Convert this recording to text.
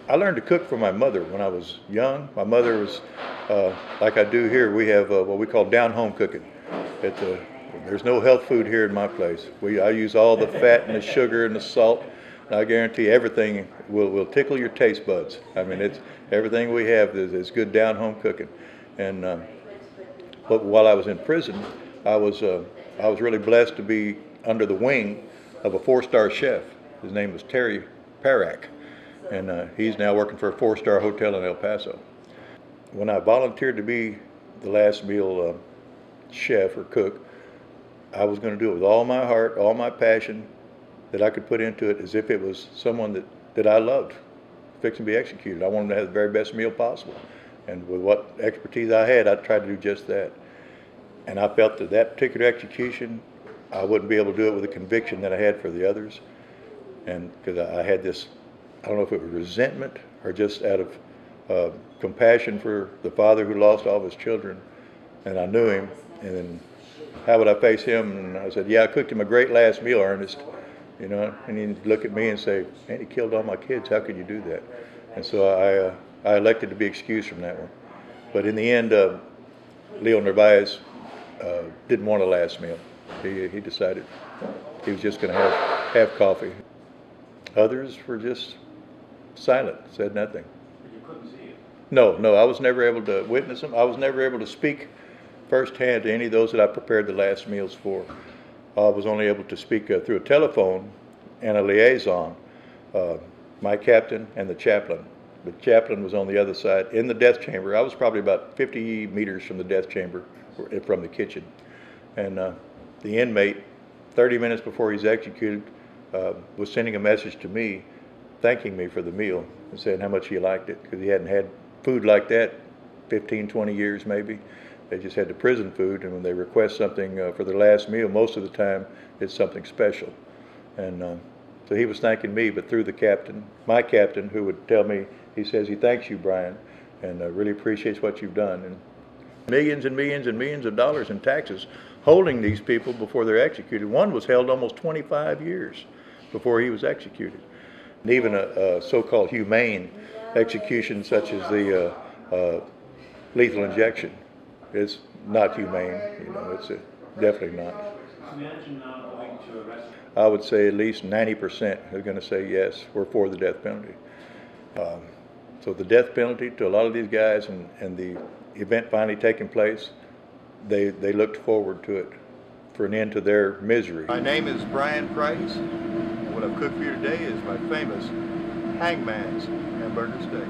I learned to cook from my mother when I was young. My mother was, like I do here, we have what we call down-home cooking. There's no health food here in my place. I use all the fat and the sugar and the salt. And I guarantee everything will tickle your taste buds. I mean, everything we have is good down-home cooking. And but while I was in prison, I was really blessed to be under the wing of a 4-star chef. His name was Terry Parak. And he's now working for a 4-star hotel in El Paso. When I volunteered to be the last meal chef or cook, I was going to do it with all my heart, all my passion that I could put into it, as if it was someone that I loved, fixing to be executed. I wanted to have the very best meal possible. And with what expertise I had, I tried to do just that. And I felt that that particular execution, I wouldn't be able to do it with the conviction that I had for the others. And because I had this, I don't know if it was resentment or just out of compassion for the father who lost all of his children. And I knew him, and then how would I face him? And I said, yeah, I cooked him a great last meal, Ernest. You know, and he'd look at me and say, man, he killed all my kids, how could you do that? And so I elected to be excused from that one. But in the end, Leo Narvaez didn't want a last meal. He decided he was just going to have coffee. Others were just silent, said nothing. But you couldn't see it? No, I was never able to witness them. I was never able to speak firsthand to any of those that I prepared the last meals for. I was only able to speak through a telephone and a liaison, my captain and the chaplain. The chaplain was on the other side in the death chamber. I was probably about 50 meters from the death chamber, from the kitchen. And the inmate, 30 minutes before he's executed, was sending a message to me, thanking me for the meal and saying how much he liked it, because he hadn't had food like that 15, 20 years maybe. They just had the prison food, and when they request something for their last meal, most of the time it's something special. And so he was thanking me, but through the captain, my captain, who would tell me, he says he thanks you, Brian, and really appreciates what you've done. And millions and millions and millions of dollars in taxes holding these people before they're executed. One was held almost 25 years before he was executed. And even a so-called humane execution, such as the lethal injection, is not humane. You know, it's definitely not. Imagine now going to a restaurant. I would say at least 90% are going to say yes, we're for the death penalty. So the death penalty to a lot of these guys, and the event finally taking place, they looked forward to it for an end to their misery. My name is Brian Price. What I've cooked for you today is my famous Hangman's hamburger steak.